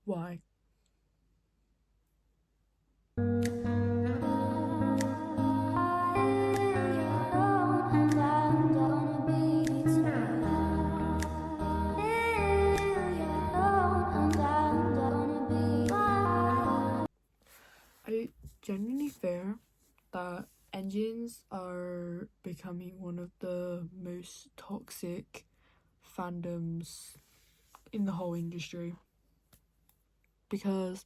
Why? I genuinely fear that Engenes are becoming one of the most toxic fandoms in the whole industry. Because,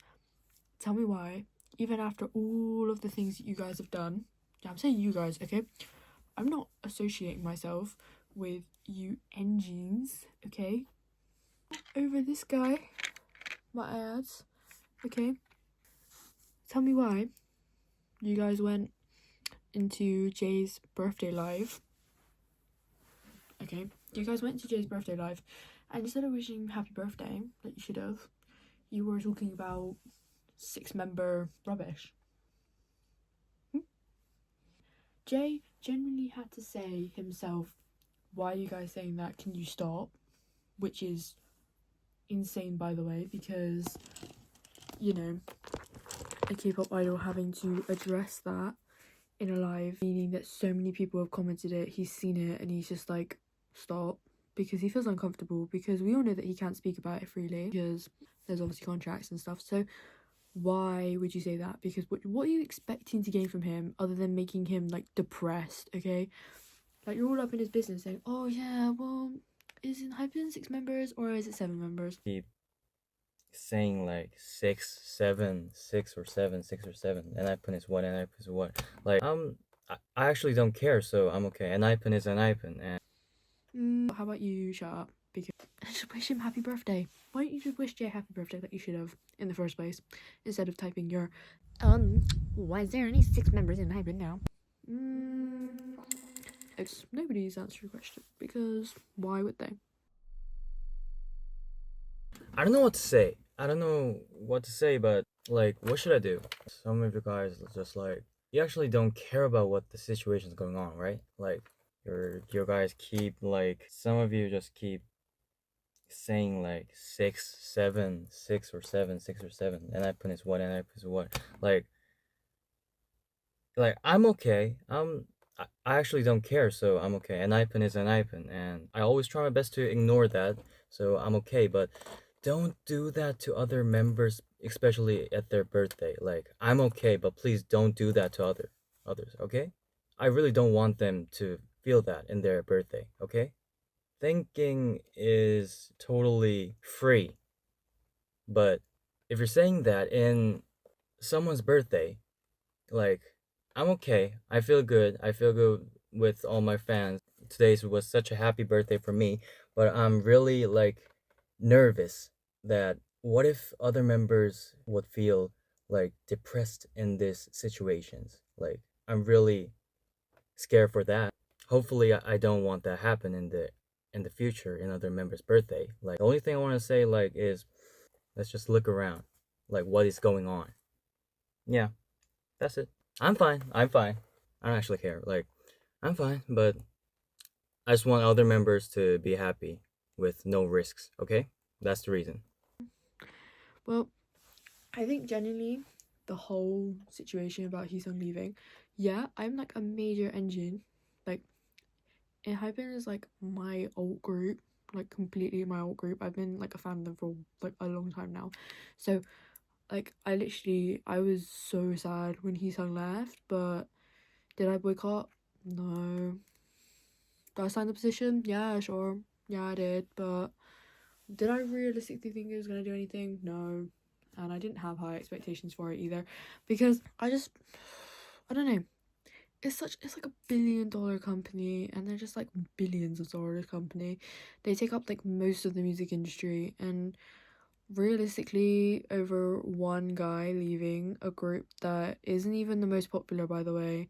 tell me why, even after all of the things that you guys have done, yeah, I'm saying you guys, okay? I'm not associating myself with you Engenes, okay? Over this guy, my ads, okay? Tell me why you guys went into Jay's birthday live. Okay, you guys went to Jay's birthday live, and instead of wishing him happy birthday, like you should have, you were talking about 6-member rubbish. Jay genuinely had to say himself, why are you guys saying that? Can you stop? Which is insane, by the way, because, you know, a K-pop idol having to address that in a live, meaning that so many people have commented it, he's seen it, and he's just like, stop, because he feels uncomfortable, because we all know that he can't speak about it freely because there's obviously contracts and stuff. So why would you say that? Because what are you expecting to gain from him other than making him like depressed? Okay, like you're all up in his business saying, oh yeah, well, is ENHYPEN 6 members or is it 7 members? Keep saying like 6, 7, 6 or 7, 6 or 7, and ENHYPEN is what, ENHYPEN is what. Like, I actually don't care, so I'm okay. ENHYPEN is ENHYPEN, and How about you shut up? Because just wish him happy birthday. Why don't you just wish Jay happy birthday like you should have in the first place, instead of typing your why is there only 6 members in ENHYPEN now? Nobody's answered your question, because why would they? I don't know what to say. I don't know what to say, but like, what should I do? Some of you guys are just like, you actually don't care about what the situation is going on, right? Like, your guys keep like, some of you just keep saying like 6, 7, 6 or 7, 6 or 7, and ENHYPEN is what, ENHYPEN is what. Like I'm okay. I actually don't care, so I'm okay. ENHYPEN is ENHYPEN, and I always try my best to ignore that, so I'm okay. But don't do that to other members, especially at their birthday. Like I'm okay, but please don't do that to others. Okay? I really don't want them to feel that in their birthday. Okay? Thinking is totally free, but if you're saying that in someone's birthday, like I'm okay. I feel good. I feel good with all my fans. Today was such a happy birthday for me, but I'm really like nervous that what if other members would feel like depressed in these situations? Like I'm really scared for that. Hopefully I don't want that happen in the future in other members' birthday. Like the only thing I want to say like is let's just look around. Like what is going on? Yeah, that's it. I'm fine. I'm fine. I don't actually care. Like, I'm fine, but I just want other members to be happy with no risks, okay? That's the reason. Well, I think genuinely the whole situation about Heesung leaving, yeah, I'm like a major engine. Like, ENHYPEN is like my alt group, like completely my alt group. I've been like a fan of them for like a long time now. So, like, I was so sad when Heesung left, but did I boycott? No. Did I sign the petition? Yeah, sure. Yeah, I did, but did I realistically think it was gonna do anything? No. And I didn't have high expectations for it either, because I don't know. It's like a $1 billion company, and they're just like billions of dollars company. They take up like most of the music industry, and realistically, over one guy leaving a group that isn't even the most popular, by the way,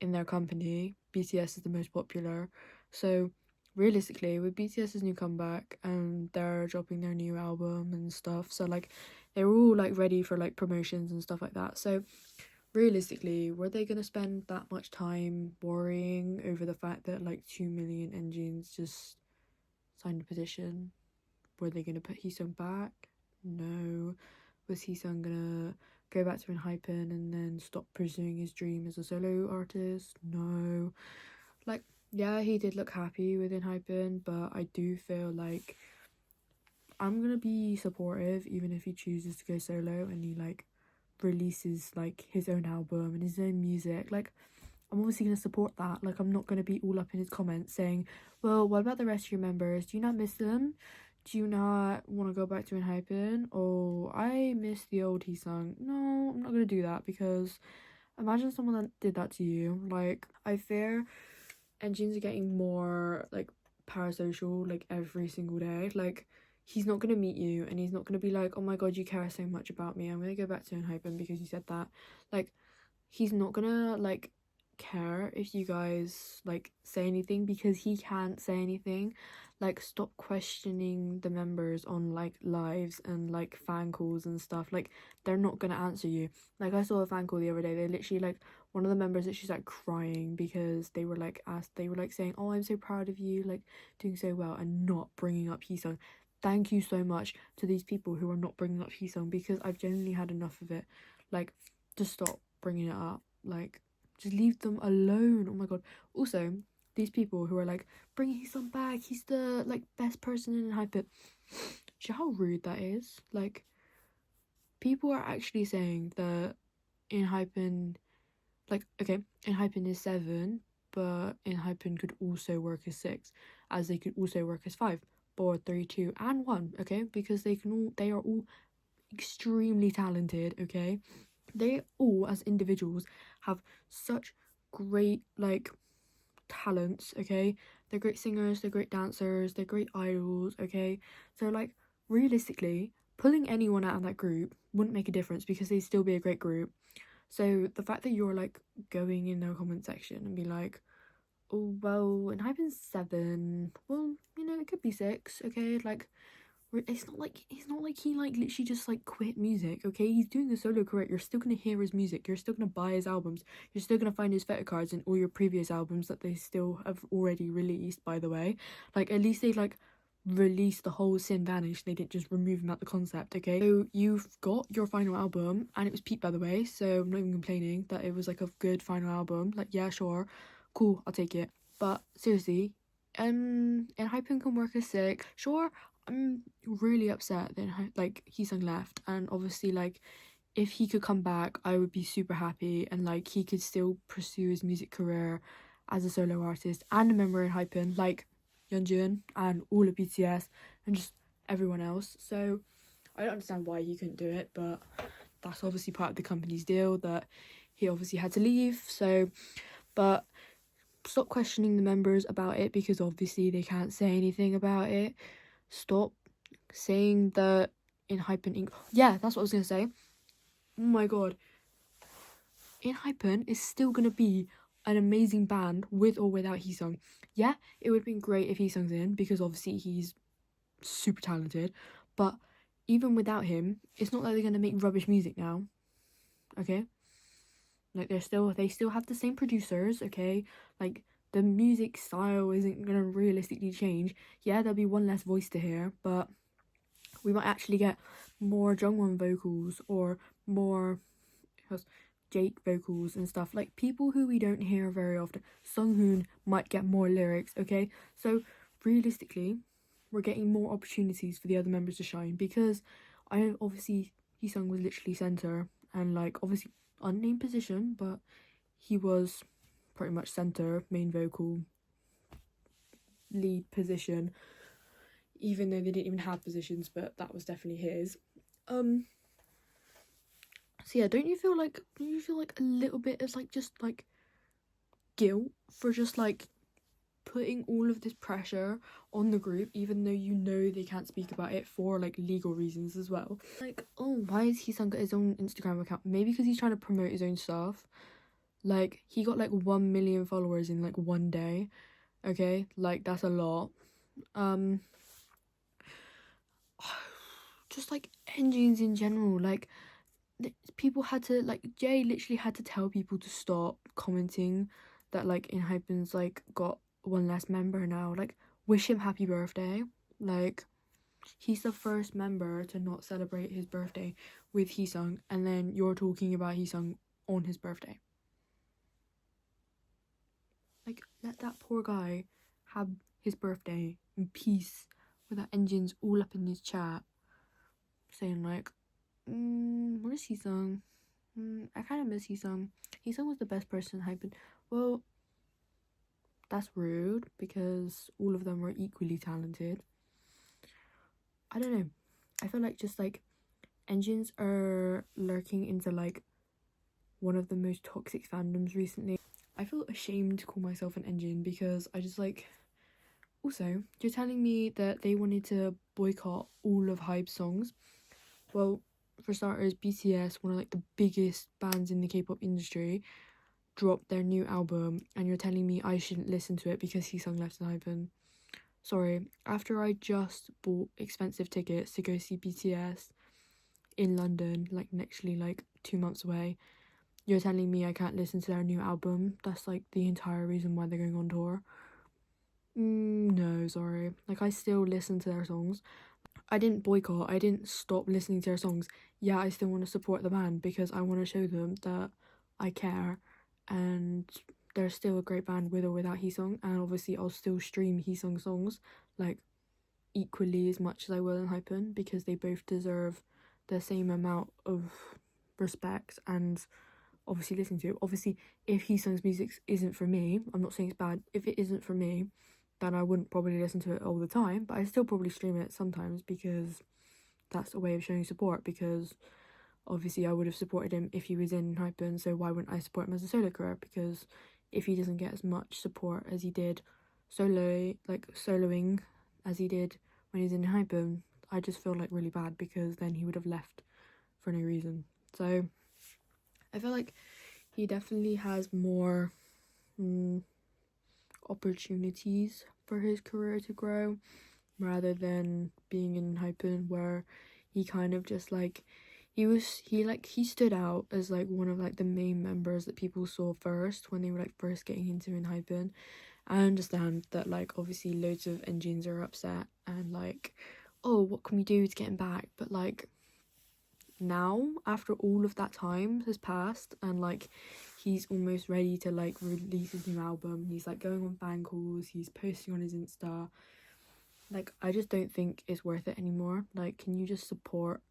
in their company, BTS is the most popular. So realistically, with BTS's new comeback and they're dropping their new album and stuff, so like they were all like ready for like promotions and stuff like that. So realistically, were they gonna spend that much time worrying over the fact that like 2 million engines just signed a petition? Were they gonna put Heesung back? No. Was Heesung gonna go back to ENHYPEN and then stop pursuing his dream as a solo artist? No. Like, yeah, he did look happy with ENHYPEN, but I do feel like I'm gonna be supportive even if he chooses to go solo and he like releases like his own album and his own music. Like, I'm obviously gonna support that. Like, I'm not gonna be all up in his comments saying, well, what about the rest of your members? Do you not miss them? Do you not want to go back to ENHYPEN? Oh, I miss the old Heesung. No, I'm not gonna do that, because imagine someone that did that to you. Like, I fear Engenes are getting more like parasocial like every single day. Like, he's not gonna meet you and he's not gonna be like, oh my god, you care so much about me, I'm gonna go back to ENHYPEN because you said that. Like, he's not gonna like care if you guys like say anything, because he can't say anything. Like, stop questioning the members on like lives and like fan calls and stuff. Like, they're not gonna answer you. Like, I saw a fan call the other day, they literally like, one of the members that she's like crying because they were like saying, oh, I'm so proud of you, like doing so well, and not bringing up Heesung. Thank you so much to these people who are not bringing up Heesung, because I've genuinely had enough of it. Like, just stop bringing it up. Like, just leave them alone. Oh my god. Also, these people who are like, bring Heesung back, he's the like best person in ENHYPEN. Do you know how rude that is? Like, people are actually saying that ENHYPEN, like, okay, ENHYPEN is 7, but ENHYPEN could also work as 6, as they could also work as 5, 4, 3, 2, and 1, okay? Because they are all extremely talented, okay? They all, as individuals, have such great, like, talents, okay? They're great singers, they're great dancers, they're great idols, okay? So, like, realistically, pulling anyone out of that group wouldn't make a difference because they'd still be a great group. So the fact that you're like going in their comment section and be like, oh well, and I've been 7, well, you know, it could be 6, okay? Like, it's not like he like literally just like quit music, okay? He's doing a solo career. You're still gonna hear his music, you're still gonna buy his albums, you're still gonna find his photo cards in all your previous albums that they still have already released, by the way. Like, at least they like released the whole Sin Vanish, they didn't just remove him out the concept, okay? So you've got your final album, and it was Peep, by the way, so I'm not even complaining that it was like a good final album. Like, yeah, sure, cool, I'll take it. But seriously, and Hypen can work as 6, sure. I'm really upset that like Heesung left, and obviously like if he could come back, I would be super happy, and like he could still pursue his music career as a solo artist and a member in Hypen, like Yeonjun and all of BTS and just everyone else. So I don't understand why he couldn't do it, but that's obviously part of the company's deal that he obviously had to leave. So, but stop questioning the members about it, because obviously they can't say anything about it. Stop saying that ENHYPEN Inc. Yeah, that's what I was gonna say. Oh my god. ENHYPEN is still gonna be an amazing band with or without Heesung. Yeah, it would have been great if Heesung's in, because obviously he's super talented. But even without him, it's not like they're gonna make rubbish music now. Okay? Like, they still have the same producers, okay? Like, the music style isn't gonna realistically change. Yeah, there'll be one less voice to hear, but we might actually get more Jungwon vocals or more Jake vocals and stuff. Like, people who we don't hear very often. Sunghoon might get more lyrics, okay? So realistically, we're getting more opportunities for the other members to shine, because I obviously Heesung was literally center, and like obviously unnamed position, but he was pretty much center, main vocal, lead position, even though they didn't even have positions, but that was definitely his. So yeah, don't you feel like a little bit of like just like guilt for just like putting all of this pressure on the group, even though you know they can't speak about it for like legal reasons as well? Like, oh, why is Heesung got his own Instagram account? Maybe because he's trying to promote his own stuff. Like, he got like 1 million followers in like one day, okay? Like, that's a lot. Just like Engenes in general, like people had to, like, Jay literally had to tell people to stop commenting that like ENHYPEN's like got one less member now. Like, wish him happy birthday. Like, He's the first member to not celebrate his birthday with Heesung, and then you're talking about Heesung on his birthday. Like, let that poor guy have his birthday in peace without Engenes all up in his chat saying like, where's Heesung? I kind of miss Heesung. Heesung was the best person hyping. Well, that's rude because all of them were equally talented. I don't know. I feel like just like Engenes are lurking into like one of the most toxic fandoms recently. I feel ashamed to call myself an Engine because I just like. Also, you're telling me that they wanted to boycott all of HYBE's songs. Well, for starters, BTS, one of like the biggest bands in the K-pop industry, dropped their new album, and you're telling me I shouldn't listen to it because Heesung left ENHYPEN. Sorry, after I just bought expensive tickets to go see BTS in London, like literally like 2 months away, you're telling me I can't listen to their new album? That's like the entire reason why they're going on tour. No, sorry. Like, I still listen to their songs. I didn't boycott, I didn't stop listening to their songs. Yeah, I still want to support the band because I want to show them that I care, and they're still a great band with or without Heesung, and obviously I'll still stream Heesung songs like equally as much as I will ENHYPEN because they both deserve the same amount of respect and obviously listen to it. Obviously, if Heesung's music isn't for me, I'm not saying it's bad, if it isn't for me, then I wouldn't probably listen to it all the time, but I still probably stream it sometimes because that's a way of showing support, because obviously I would have supported him if he was in ENHYPEN, so why wouldn't I support him as a solo career? Because if he doesn't get as much support as he did soloing as he did when he was in ENHYPEN, I just feel like really bad because then he would have left for no reason. So I feel like he definitely has more opportunities for his career to grow rather than being in ENHYPEN, where he kind of just like he stood out as like one of like the main members that people saw first when they were like first getting into ENHYPEN. I understand that like obviously loads of Engenes are upset and like, oh, what can we do to get him back? But like now, after all of that time has passed and like he's almost ready to like release his new album, he's like going on fan calls, he's posting on his Insta, like I just don't think it's worth it anymore. Like, can you just support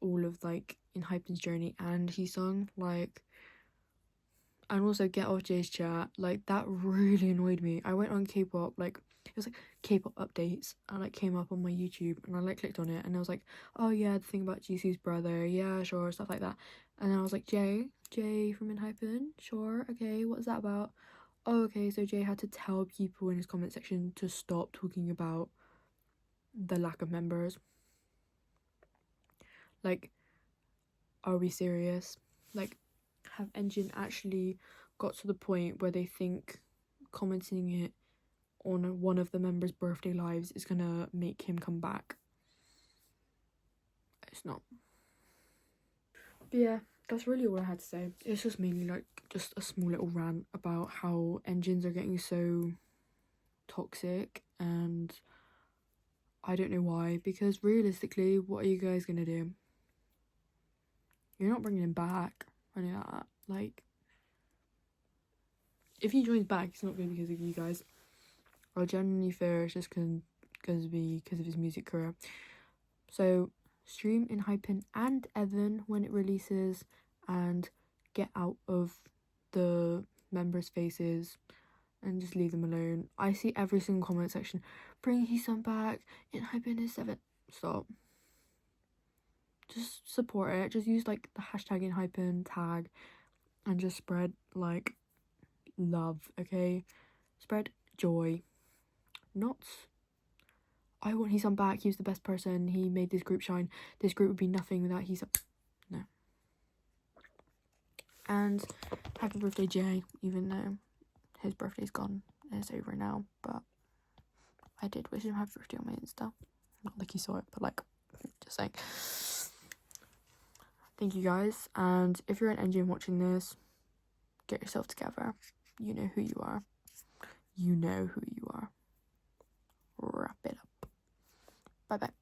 all of like ENHYPEN's journey and Heesung? Like, and also get off Jay's chat. Like, that really annoyed me. I went on Kpop, like it was like Kpop updates, and like came up on my YouTube, and I like clicked on it, and I was like, oh yeah, the thing about Jisoo's brother, yeah, sure, stuff like that. And then I was like, Jay from ENHYPEN, sure, okay, what's that about? Oh, okay, so Jay had to tell people in his comment section to stop talking about the lack of members. Like, are we serious? Like, have Engine actually got to the point where they think commenting it on one of the members' birthday lives is gonna make him come back? It's not. But yeah, that's really all I had to say. It's just mainly like just a small little rant about how Engines are getting so toxic, and I don't know why, because realistically, what are you guys gonna do? You're not bringing him back or any of that. Like, if he joins back, it's not going to be because of you guys. Or genuinely fair, it's just going to be because of his music career. So, stream ENHYPEN and Evan when it releases, and get out of the members' faces and just leave them alone. I see every single comment section, bring Heesung back, ENHYPEN is 7. Stop. Just support it. Just use like the hashtag ENHYPEN tag and just spread like love, okay? Spread joy. Not, I want Heesung back, he was the best person, he made this group shine, this group would be nothing without Heesung. No. And happy birthday, Jay, even though his birthday's gone and it's over now, but I did wish him happy birthday on my Insta. Not like he saw it, but like, just saying. Thank you guys, and if you're an Engine watching this, get yourself together. You know who you are. You know who you are. Wrap it up. Bye bye.